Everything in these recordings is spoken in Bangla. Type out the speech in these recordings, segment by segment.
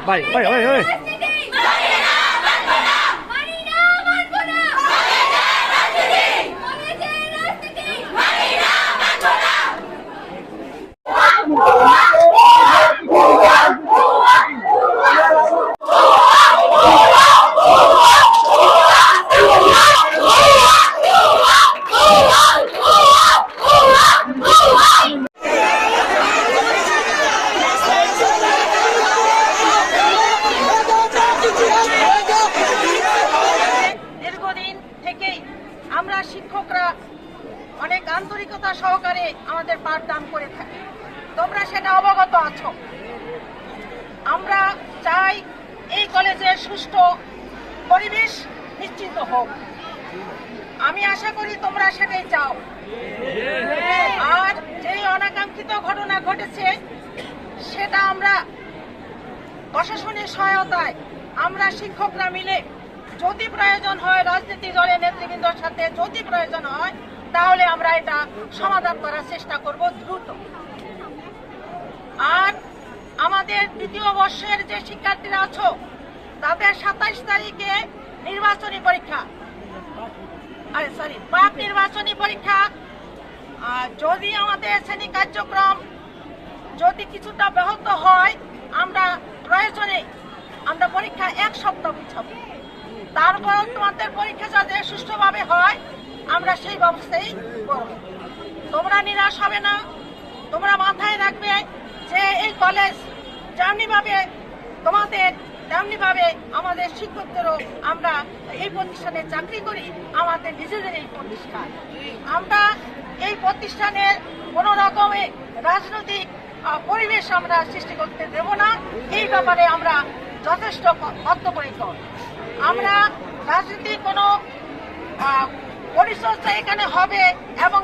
ভাই ভাই ভাই ভাই আমরা শিক্ষকরা অনেক আন্তরিকতা সহকারে আমাদের পাঠদান করে থাকি, তোমরা সেটা অবগত আছো। আমরা চাই এই কলেজের সুষ্ঠু পরিবেশ নিশ্চিত হোক। আমি আশা করি তোমরা সেটাই চাও। আর যে অনাকাঙ্ক্ষিত ঘটনা ঘটেছে সেটা আমরা প্রশাসনের সহায়তায় আমরা শিক্ষকরা মিলে যদি প্রয়োজন হয় রাজনীতি দলের নেতৃবৃন্দর সাথে যদি প্রয়োজন হয় তাহলে আমরা এটা সমাধান করার চেষ্টা করব দ্রুত। আর আমাদের দ্বিতীয় বর্ষের যে শিক্ষার্থীরা আছো তাদের 27 তারিখে নির্বাচনী পরীক্ষা, প্রাক নির্বাচনী পরীক্ষা। যদি আমাদের শ্রেণী কার্যক্রম যদি কিছুটা ব্যাহত হয় আমরা প্রয়োজনে আমরা পরীক্ষা 1 সপ্তাহ পিছাবো। তারপর তোমাদের পরীক্ষা যাতে সুষ্ঠুভাবে হয় আমরা সেই ব্যবস্থাই করব। তোমরা নিরাশ হবে না, তোমরা মাথায় রাখবে যে এই কলেজ যেমনিভাবে তোমাদের তেমনিভাবে আমাদের শিক্ষকদেরও আমরা এই প্রতিষ্ঠানে চাকরি করি, আমাদের নিজেদের এই প্রতিষ্ঠান। আমরা এই প্রতিষ্ঠানের কোনো রকমের রাজনৈতিক পরিবেশ আমরা সৃষ্টি করতে দেব না। এই ব্যাপারে আমরা যথেষ্ট বদ্ধপরিকর। আমরা রাজনীতির কোনো পরিচর্যা এখানে হবে এবং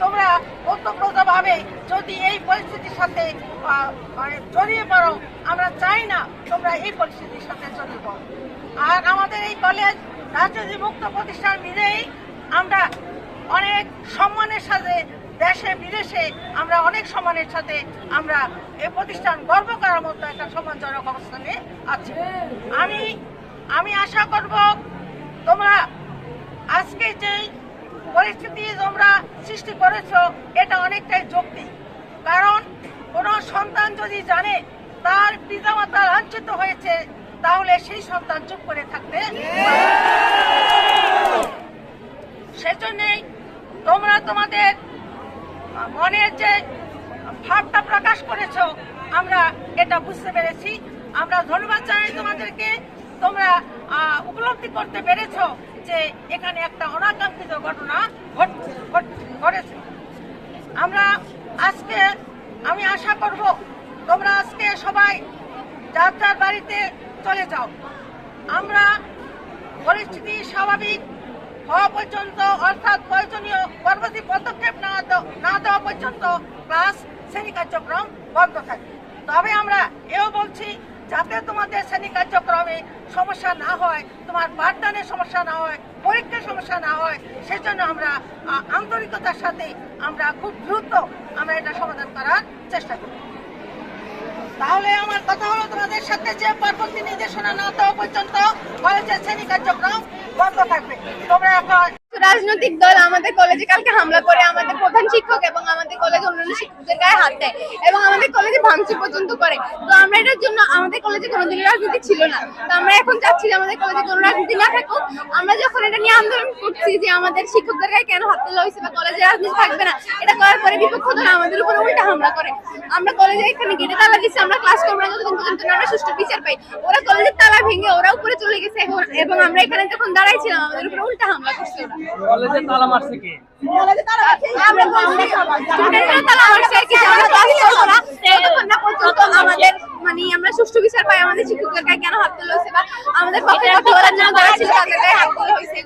তোমরা ওতপ্রোতভাবে যদি এই পরিস্থিতির সাথে জড়িয়ে পড়ো, আমরা চাই না তোমরা এই পরিস্থিতির সাথে জড়িয়ে পড়ো। আর আমাদের এই কলেজ রাজনীতি মুক্ত প্রতিষ্ঠান মিলেই আমরা অনেক সম্মানের সাথে দেশে বিদেশে আমরা অনেক সম্মানের সাথে আমরা এই প্রতিষ্ঠান গর্ব করার মতো একটা সম্মানজনক অবস্থানে আছি। আমি আশা করব তোমরা আজকে যে পরিস্থিতি তোমরা সৃষ্টি করেছ এটা অনেকটাই যৌক্তিক। কারণ কোন সন্তান যদি জানে তার পিতামাতা লাঞ্ছিত হয়েছে তাহলে সেই সন্তান চুপ করে থাকতে সেজন্যই তোমরা তোমাদের মনের যে ভাবটা প্রকাশ করেছ আমরা এটা বুঝতে পেরেছি। আমরা ধন্যবাদ জানাই তোমাদেরকে। তোমরা উপলব্ধি করতে পেরেছ যে এখানে একটা অনাকাঙ্ক্ষিত ঘটনা ঘটেছে। আমি আশা করব তোমরা আজকে সবাই যার যার বাড়িতে চলে যাও। আমরা পরিস্থিতি স্বাভাবিক হওয়া পর্যন্ত অর্থাৎ প্রয়োজনীয় পরবর্তী পদক্ষেপ না দেওয়া পর্যন্ত ক্লাস শ্রেণী কার্যক্রম বন্ধ থাকে। তবে আমরা এও বলছি যাতে তোমাদের শ্রেণী কার্যক্রমে সমস্যা না হয়, তোমার পাঠদানের সমস্যা না হয়, পরীক্ষার সমস্যা না হয়, সেজন্য আমরা আন্তরিকতার সাথে আমরা খুব দ্রুত আমরা এটা সমাধান করার চেষ্টা করি। তাহলে আমার কথা হলো তোমাদের সাথে যে পরবর্তী নির্দেশনা না দেওয়া পর্যন্ত কলেজের শ্রেণী কার্যক্রম বন্ধ থাকবে। তোমরা এখন রাজনৈতিক দল আমাদের কলেজে কালকে হামলা করে আমাদের প্রধান শিক্ষক এবং আমাদের কলেজে অন্যান্য শিক্ষকদের গায়ে হাত দেয় এবং আমাদের কলেজে ভাঙচুর পর্যন্ত করে। তো আমরা এটার জন্য আমাদের কলেজে কোনোদিনই রাজনীতি ছিল না। তো আমরা এখন চাচ্ছি যে আমাদের কলেজে কোনো রাজনীতি না থাকুক। আমরা যখন এটা নিয়ে আন্দোলন করছি যে আমাদের শিক্ষকদের গায়ে কেন হাত তোলা হয়েছে বা কলেজে রাজনীতি থাকবে না, এটা করার পরে বিপক্ষ দল আমাদের উপরে উল্টা হামলা করে। আমরা কলেজে এখানে গেটে তালা দিচ্ছি, আমরা ক্লাস করবো না যতদিন পর্যন্ত আমরা সুষ্ঠু বিচার পাই। ওরা কলেজের তালা ভেঙে ওরা উপরে চলে গেছে এবং আমরা এখানে যখন দাঁড়াইছিলাম আমাদের উপরে উল্টা হামলা করছে ওরা। কলেজে তালা মারছে কে? কলেজে তালা মারছে কি? আমাদের আমরা সুষ্ঠু বিচার পাই, আমাদের শিক্ষকদের গায়ে কেন হাত তোলা হয়েছে বা আমাদের পক্ষে কথা বলার জন্য যারা ছিল তাদের গায়ে হাত তোলা হয়েছে।